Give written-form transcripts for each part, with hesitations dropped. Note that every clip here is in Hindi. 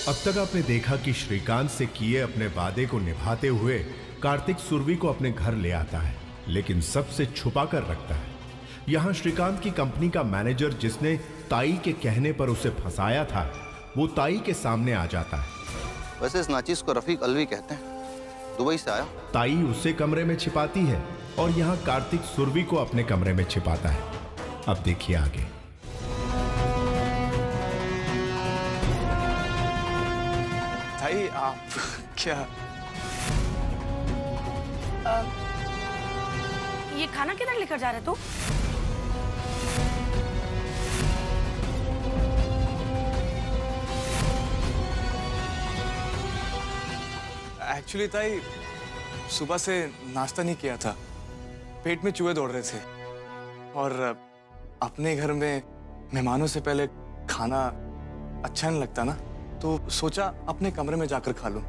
अब तक आपने देखा कि श्रीकांत से किए अपने वादे को निभाते हुए कार्तिक सुरभि को अपने घर ले आता है, लेकिन सबसे छुपा कर रखता है। यहां श्रीकांत की कंपनी का मैनेजर, जिसने ताई के कहने पर उसे फंसाया था, वो ताई के सामने आ जाता है। वैसे इस नाचीज को रफीक अलवी कहते हैं, दुबई से आया। ताई उसे कमरे में छिपाती है और यहाँ कार्तिक सुरभि को अपने कमरे में छिपाता है। अब देखिए आगे। ताई आप क्या ये खाना किधर लेकर जा रहे तू? एक्चुअली ताई सुबह से नाश्ता नहीं किया था, पेट में चूहे दौड़ रहे थे और अपने घर में मेहमानों से पहले खाना अच्छा नहीं लगता ना, तो सोचा अपने कमरे में जाकर खा लूं।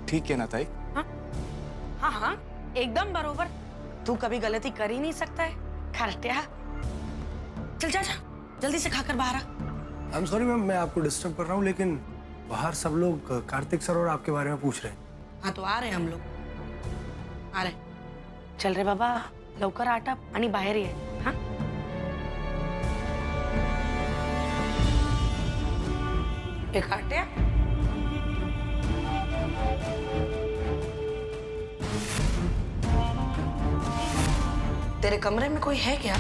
ठीक है ना ताई? हाँ हाँ एकदम बरोबर। तू कभी गलती कर ही नहीं सकता है खरटिया। चल जा जा जल्दी से खाकर बाहर आ। आई एम सॉरी मैम, मैं आपको डिस्टर्ब कर रहा हूँ, लेकिन बाहर सब लोग कार्तिक सर और आपके बारे में पूछ रहे हैं। हाँ तो आ रहे हम लोग, आ रहे। चल रे बाबा लवकर आटा आणि बाहेर ये। हाँ खरटिया तेरे कमरे में कोई है क्या?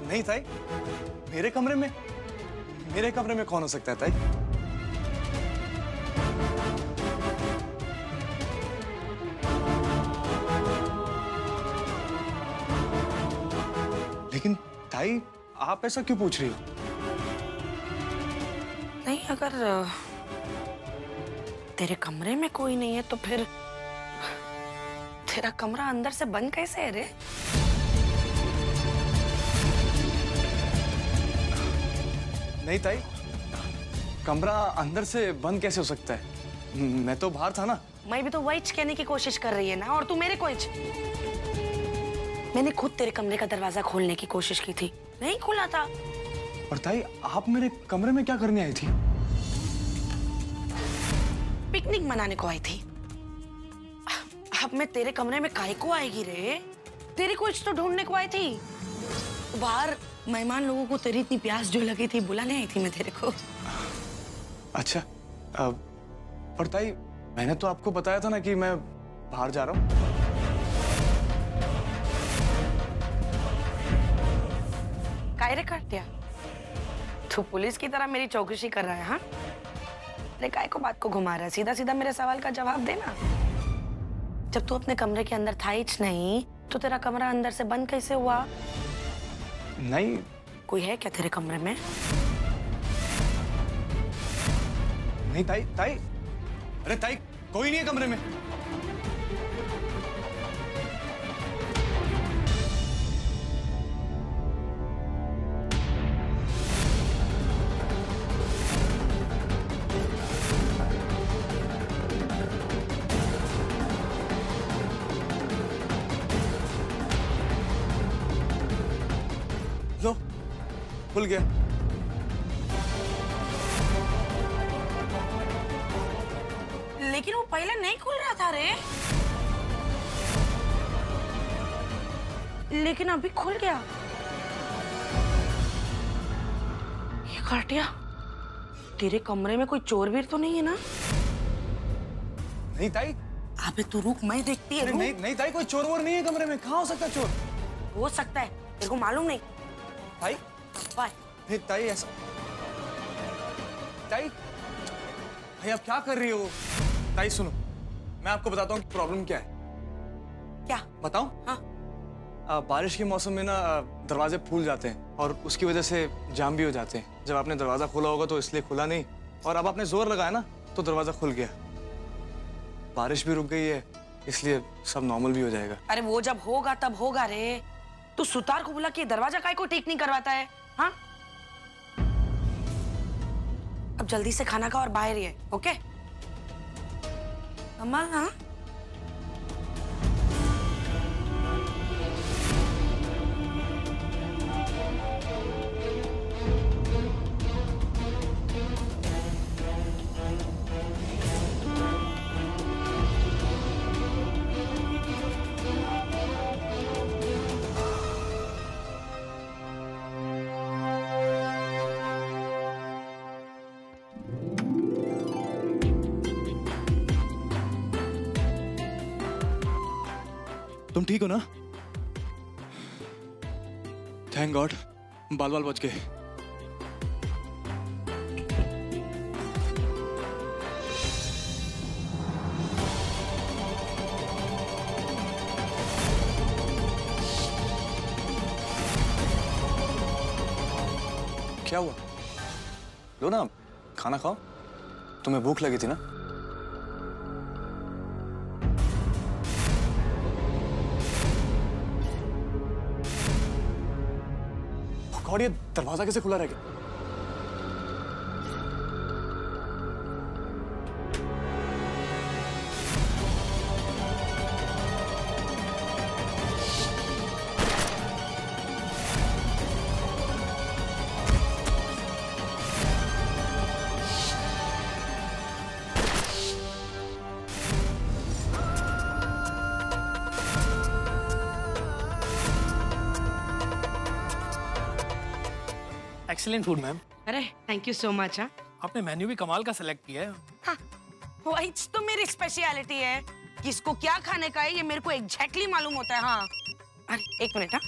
नहीं ताई, मेरे कमरे में कौन हो सकता है ताई? लेकिन ताई आप ऐसा क्यों पूछ रही हो? नहीं, अगर तेरे कमरे में कोई नहीं है तो फिर तेरा कमरा अंदर से बंद कैसे है रे? नहीं ताई, कमरा अंदर से बंद कैसे हो सकता है? मैं तो बाहर था ना। मैं भी तो वही कहने की कोशिश कर रही है ना, और तू मेरे को मैंने खुद तेरे कमरे का दरवाजा खोलने की कोशिश की थी, नहीं खुला था। और ताई आप मेरे कमरे में क्या करने आई थी? पिकनिक मनाने को आई थी। अब मैं तेरे कमरे में काहे को आएगी रे? तेरी कुछ तो ढूंढने को आई थी। बाहर मेहमान लोगों को तेरी इतनी प्यास जो लगी थी, बुलाने आई थी मैं तेरे को। अच्छा, और ताई मैंने तो आपको बताया था ना कि मैं बाहर जा रहा हूँ। कायरे काट दिया तू पुलिस की तरह मेरी चौकसी कर रहा है? हाँ अरे काय को बात को घुमा रहा है? सीधा सीधा मेरे सवाल का जवाब देना। जब तू अपने कमरे के अंदर था ही नहीं तो तेरा कमरा अंदर से बंद कैसे हुआ? नहीं। कोई है क्या तेरे कमरे में? नहीं ताई, ताई, अरे ताई कोई नहीं है कमरे में। लो, खुल गया। लेकिन वो पहले नहीं खुल रहा था रे। लेकिन अभी खुल गया। ये खरटिया, तेरे कमरे में कोई चोर वीर तो नहीं है ना? नहीं ताई। अबे तू रुक, मैं देखती है। नहीं नहीं ताई, कोई चोर वोर नहीं है कमरे में। कहाँ हो सकता है चोर? हो सकता है, तेरे को मालूम नहीं। ताई, बाय। नहीं ताई, ऐसा ताई, भाई आप क्या कर रही हो? ताई सुनो, मैं आपको बताता हूँ प्रॉब्लम क्या है। क्या बताऊं? हाँ। बारिश के मौसम में ना दरवाजे फूल जाते हैं और उसकी वजह से जाम भी हो जाते हैं। जब आपने दरवाजा खोला होगा तो इसलिए खुला नहीं, और अब आपने जोर लगाया ना तो दरवाजा खुल गया। बारिश भी रुक गई है, इसलिए सब नॉर्मल भी हो जाएगा। अरे वो जब होगा तब होगा रे। तू सुतार को बुला के दरवाजा काहे को ठीक नहीं करवाता है? हाँ अब जल्दी से खाना खा और बाहर ही है, ओके? कमाल ना। तुम ठीक हो ना? थैंक गॉड, बाल बाल बच गए। क्या हुआ? लो ना, खाना खाओ। तुम्हें भूख लगी थी ना? गॉड, ये दरवाजा कैसे खुला रह गया? Excellent food ma'am. अरे थैंक यू सो मच। हाँ आपने मेन्यू भी कमाल का सेलेक्ट किया है। हाँ, वही तो मेरी स्पेशलिटी है। किसको क्या खाने का है ये मेरे को एग्जैक्टली मालूम होता है। हाँ अरे एक मिनट। हाँ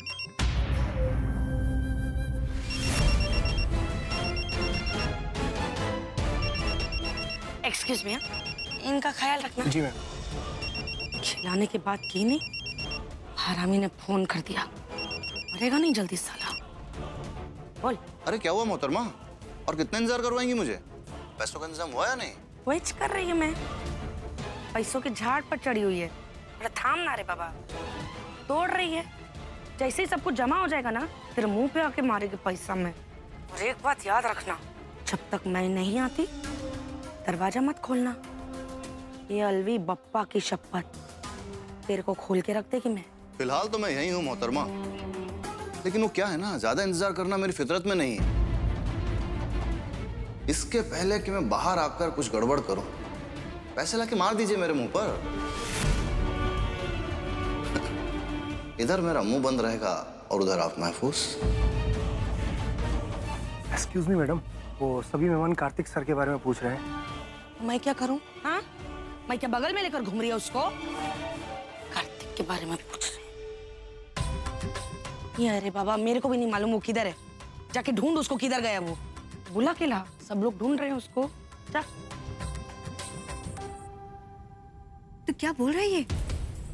एक्सक्यूज मी, इनका ख्याल रखना। जी मैम। खिलाने के बाद की नहीं, हरामी ने फोन कर दिया। मरेगा नहीं जल्दी साला। बोल। अरे क्या हुआ मोहतरमा? और कितना इंतजार करवाएंगी मुझे? पैसों का इंतजाम हुआ या नहीं? वही कर रही है मैं। पैसों के झाड़ पर चढ़ी हुई है। अरे थाम ना रे बाबा, तोड़ रही है। जैसे ही सब कुछ जमा हो जाएगा ना, फिर मुंह पे आके मारेगी पैसा में। और एक बात याद रखना, जब तक मैं नहीं आती दरवाजा मत खोलना। ये अलवी बप्पा की शपथ, तेरे को खोल के रख देगी मैं। फिलहाल तो मैं यही हूँ मोहतरमा, लेकिन वो क्या है ना, ज्यादा इंतजार करना मेरी फितरत में नहीं है। इसके पहले कि मैं बाहर आकर कुछ गड़बड़ करूं, पैसे लाके मार दीजिए मेरे मुंह पर। इधर मेरा मुंह बंद रहेगा और उधर आप महफूज। एक्सक्यूज मी मैडम, वो सभी मेहमान कार्तिक सर के बारे में पूछ रहे हैं। मैं क्या करूं? हाँ, मैं क्या बगल में लेकर घूम रही है उसको? कार्तिक के बारे में पूछ रहे हैं। अरे बाबा, मेरे को भी नहीं मालूम वो किधर है। जाके ढूंढ उसको, किधर गया वो। बुला के ला, सब लोग ढूंढ रहे हैं उसको। जा। तो क्या बोल रही है?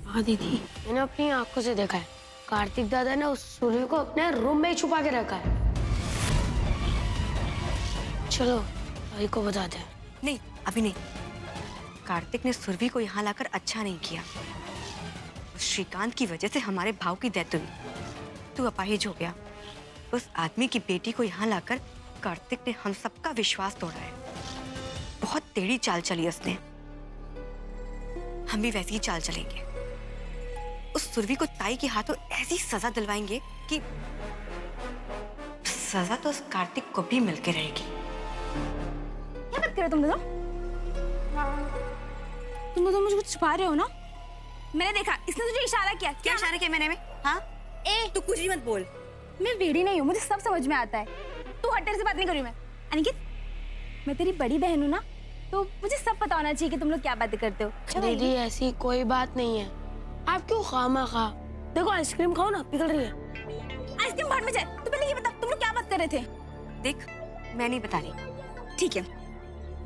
हाँ दीदी, मैंने अपनी आंखों से देखा है। कार्तिक दादा ने उस सूर्य को अपने रूम में ही छुपा के रखा है। चलो भाई को बता दे। नहीं, अभी नहीं। कार्तिक ने सुरभि को यहाँ लाकर अच्छा नहीं किया। श्रीकांत की वजह से हमारे भाव की डेथ हुई। तू अपाहिज हो गया। उस आदमी की बेटी को यहाँ लाकर कार्तिक ने हम सबका विश्वास तोड़ा है। बहुत टेढ़ी चाल चली उसने। हम भी वैसी ही चाल चलेंगे। उस सुरभि को ताई के हाथों ऐसी सजा दिलवाएंगे कि सजा तो उस कार्तिक को भी मिलके रहेगी। क्या बात कर रहे हो तुम दोनों? तुम दोनों मुझे कुछ छुपा रहे हो ना? मैंने देखा, इसने तुझे इशारा किया। क्या इशारा किया मैंने? हाँ, तू कुछ भी मत बोल। मैं वेड़ी नहीं हूँ, मुझे सब समझ में आता है। तू हट, तेरे से बात नहीं कर रही मैं। अनिकेत, मैं तेरी बड़ी बहन हूँ ना, तो मुझे सब पता होना चाहिए कि तुम लोग क्या बातें करते हो। दीदी ऐसी कोई बात नहीं है, आप क्यों खामा खा। देखो आइसक्रीम खाओ ना, पिघल रही है। आइसक्रीम भाड़ में जाए। तो पहले ये बता, तुम लोग क्या बात कर रहे थे? देख, मैं नहीं बता रही। ठीक है,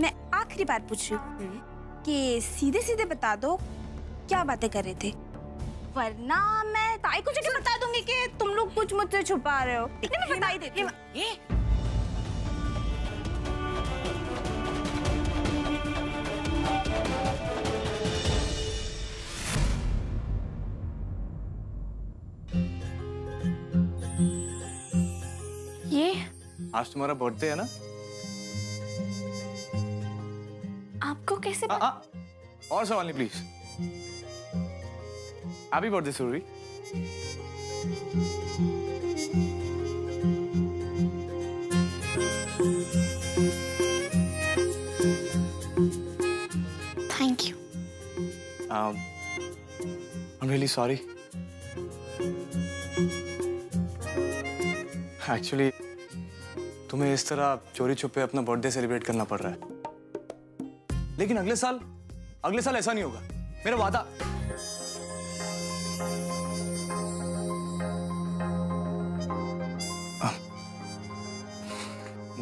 मैं आखिरी बार पूछ रही हूँ कि सीधे सीधे बता दो क्या बातें कर रहे थे, वरना मैं ताई को जाके बता दूंगी कि तुम लोग कुछ मुझसे छुपा रहे हो। नहीं, मैं बता ही देती हूँ। ये आज तुम्हारा बर्थडे है ना? आपको कैसे और सवाल नहीं please. Happy birthday Surbhi. Thank you. I'm really sorry. Actually, तुम्हें इस तरह चोरी छुपे अपना बर्थडे सेलिब्रेट करना पड़ रहा है। लेकिन अगले साल ऐसा नहीं होगा, मेरा वादा।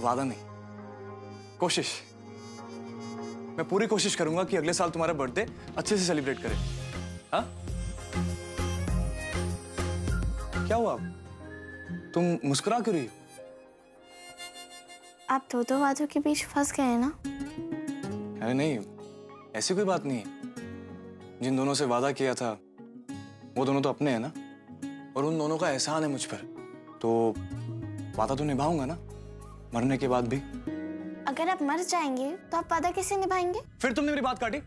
वादा नहीं, कोशिश। मैं पूरी कोशिश करूंगा कि अगले साल तुम्हारा बर्थडे अच्छे से सेलिब्रेट करें। हाँ? क्या हुआ? तुम मुस्कुरा क्यों रही हो? आप दो वादों के बीच फंस गए हैं ना? अरे नहीं, ऐसी कोई बात नहीं है। जिन दोनों से वादा किया था वो दोनों तो अपने हैं ना, और उन दोनों का एहसान है मुझ पर, तो वादा तो निभाऊंगा ना, मरने के बाद भी। अगर आप मर जाएंगे तो आप वादा कैसे निभाएंगे? फिर तुमने मेरी बात काटी।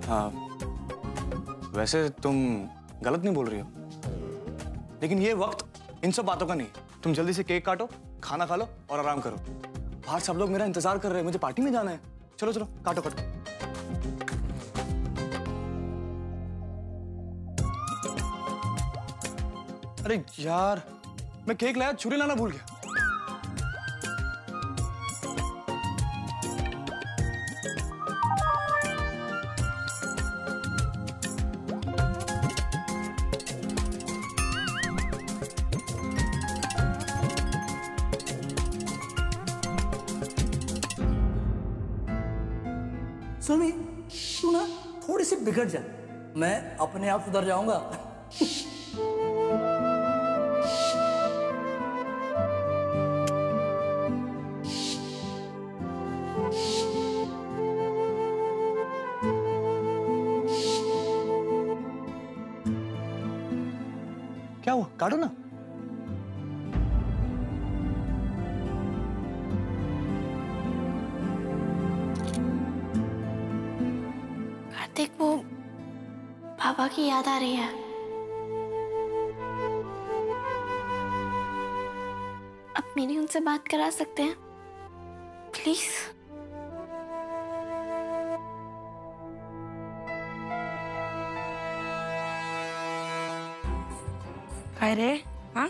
हाँ, वैसे तुम गलत नहीं बोल रही हो, लेकिन ये वक्त इन सब बातों का नहीं। तुम जल्दी से केक काटो, खाना खा लो और आराम करो। बाहर सब लोग मेरा इंतजार कर रहे हैं, मुझे पार्टी में जाना है। चलो चलो, काटो काटो। अरे यार, मैं केक लाया, छुरी लाना भूल गया। सुमी, तू ना थोड़ी सी बिगड़ जा, मैं अपने आप सुधर जाऊंगा। क्या हुआ? काटो ना। कार्तिक, वो पापा की याद आ रही है। अब मेरी उनसे बात करा सकते हैं प्लीज? अरे हाँ,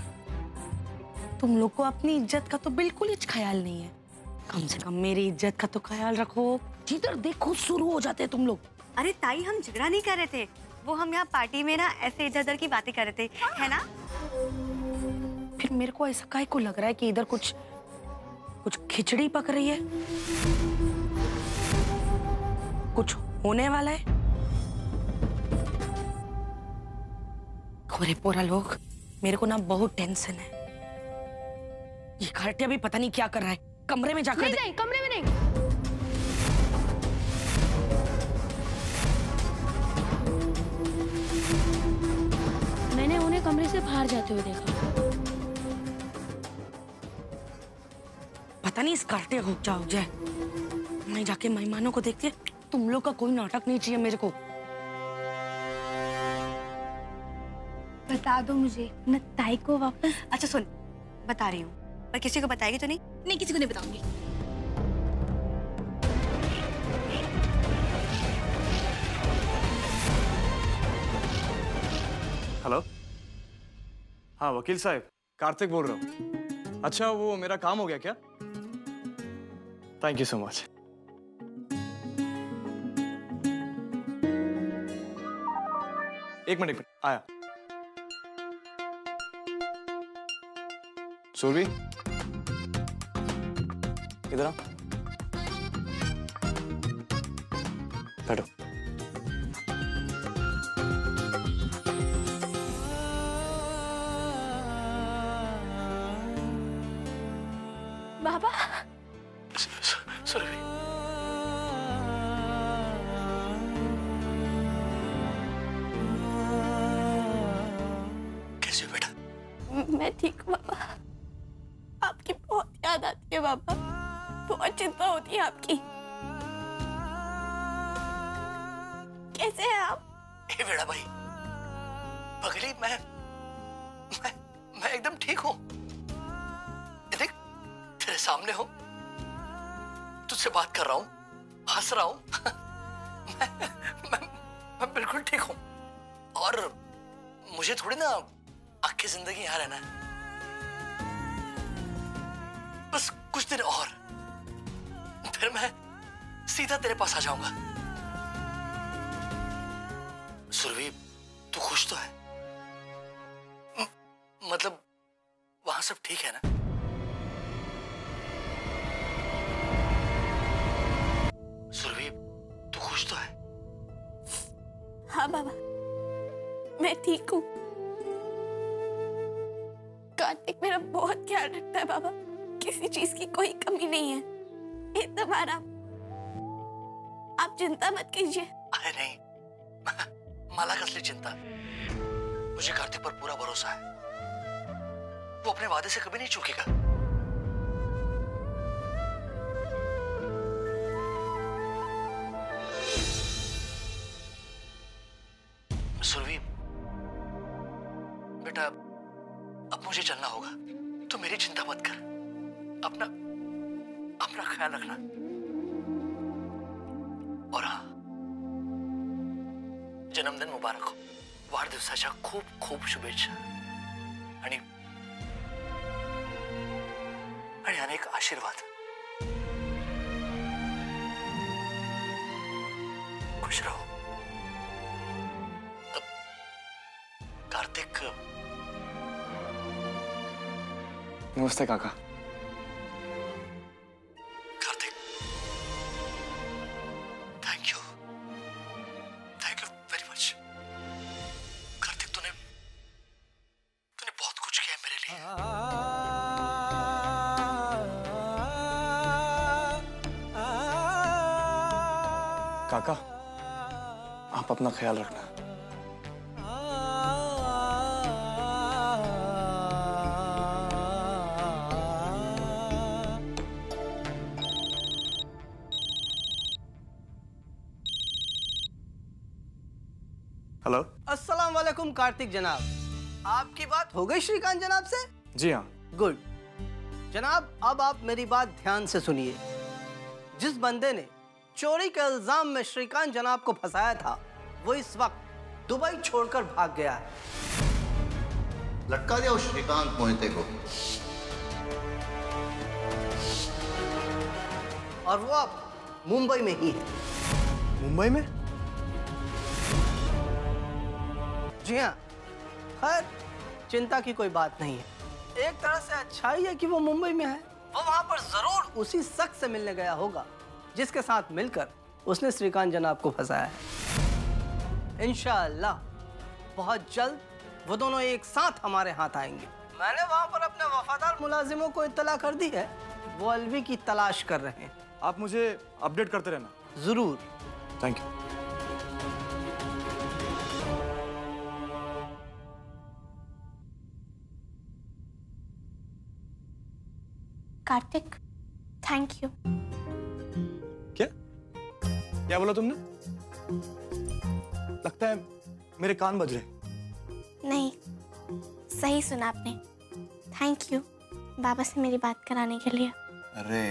तुम लोग को अपनी इज्जत का तो बिल्कुल ही ख्याल नहीं है। कम से कम मेरी इज्जत का तो ख्याल रखो। जिधर देखो शुरू हो जाते तुम लोग। अरे ताई, हम झगड़ा नहीं कर रहे थे, वो हम यहाँ पार्टी में ना ऐसे इधर उधर की बातें कर रहे थे, है ना? फिर मेरे को ऐसा काहे को लग रहा है कि इधर कुछ खिचड़ी पक रही है, कुछ होने वाला है। खोरे पोरा लोग, मेरे को ना बहुत टेंशन है। ये कार्टिया भी पता नहीं क्या कर रहा है। कमरे में जाकर नहीं, कमरे में नहीं। मैंने उन्हें कमरे से बाहर जाते हुए देखा। पता नहीं इस कार्टिया को क्या हो जाए। मैं जाके मेहमानों को देखती है। तुम लोग का कोई नाटक नहीं चाहिए मेरे को। बता दो मुझे, मैं ताई को वापस। अच्छा सुन, बता रही हूँ, पर किसी को बताएगी तो नहीं? नहीं, किसी को नहीं बताऊंगी। हेलो, हाँ वकील साहब, कार्तिक बोल रहा हूँ। अच्छा, वो मेरा काम हो गया क्या? Thank you so much. एक मिनट आया। सुरभि, इधर आ, बैठो। बाबा, सुरभि, कैसे हो बेटा? मैं ठीक हूँ बाबा। आपकी बहुत याद आती है बाबा, बहुत चिंता होती है आपकी। कैसे हैं आप? ए बेड़ा भाई, पगली, मैं एकदम ठीक हूँ। देख, तेरे सामने हूँ, तुझसे बात कर रहा हूँ, हंस रहा हूँ। मैं बिल्कुल ठीक हूँ। और मुझे थोड़ी ना आखिर जिंदगी यहाँ रहना है, बस कुछ दिन और, फिर मैं सीधा तेरे पास आ जाऊंगा। सुरभि, तू खुश तो है? मतलब वहां सब ठीक है ना? ठीक हूँ। कार्तिक मेरा बहुत ख्याल रखता है बाबा, किसी चीज की कोई कमी नहीं है। एकदम आराम, आप चिंता मत कीजिए। अरे नहीं माला, कसली चिंता। मुझे कार्तिक पर पूरा भरोसा है, वो अपने वादे से कभी नहीं चूकेगा। सुरभि बेटा, अब मुझे चलना होगा, तो मेरी चिंता मत कर। अपना ख्याल रखना। और हाँ, जन्मदिन मुबारक हो, वाढदिवसाच्या खूप खूप शुभेच्छा आणि अनेक आशीर्वाद। खुश रहो। कार्तिक। नमस्ते काका। Kartik, thank you very much. Kartik, तूने बहुत कुछ किया मेरे लिए। काका, आप अपना ख्याल रखना। हेलो। अस्सलाम वालेकुम कार्तिक जनाब, आपकी बात हो गई श्रीकांत जनाब से? जी हाँ। गुड जनाब, अब आप मेरी बात ध्यान से सुनिए। जिस बंदे ने चोरी के इल्जाम में श्रीकांत जनाब को फंसाया था, वो इस वक्त दुबई छोड़कर भाग गया है। लटका दिया उस श्रीकांत मोहिते को, और वो अब मुंबई में ही है। मुंबई में? जी हाँ। खैर, चिंता की कोई बात नहीं है। एक तरह से अच्छा ही है कि वो मुंबई में है। वो वहां पर जरूर उसी शख्स से मिलने गया होगा जिसके साथ मिलकर उसने श्रीकांत जनाब को फंसाया है। इंशाअल्लाह बहुत जल्द वो दोनों एक साथ हमारे हाथ आएंगे। मैंने वहां पर अपने वफादार मुलाजिमों को इत्तला कर दी है, वो अलवी की तलाश कर रहे हैं। आप मुझे अपडेट करते रहना। जरूर। Thank you. Kartik, thank you. क्या बोला तुमने? लगता है मेरे कान बज रहे। नहीं, सही सुना आपने। थैंक यू बाबा से मेरी बात कराने के लिए। अरे,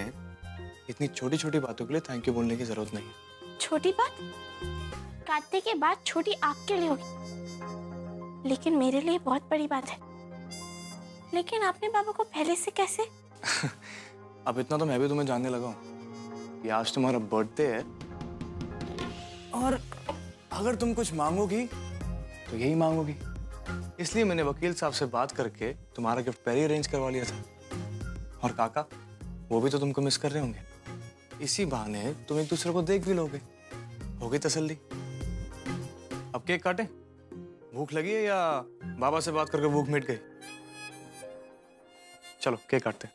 इतनी छोटी छोटी बातों के लिए थैंक यू बोलने की जरूरत नहीं है। छोटी बात? कार्तिक, ये बात छोटी आपके लिए होगी, लेकिन मेरे लिए बहुत बड़ी बात है। लेकिन आपने बाबा को पहले से कैसे? अब इतना तो मैं भी तुम्हें जानने लगा हूँ कि आज तुम्हारा बर्थडे है, और अगर तुम कुछ मांगोगी तो यही मांगोगी। इसलिए मैंने वकील साहब से बात करके तुम्हारा गिफ्ट पहले ही अरेंज करवा लिया था। और काका, वो भी तो तुमको मिस कर रहे होंगे। इसी बहाने तुम एक दूसरे को देख भी लोगे, होगी तसल्ली। अब केक काटें? भूख लगी है या बाबा से बात करके भूख मिट गई? चलो केक काटते हैं।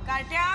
काट्या,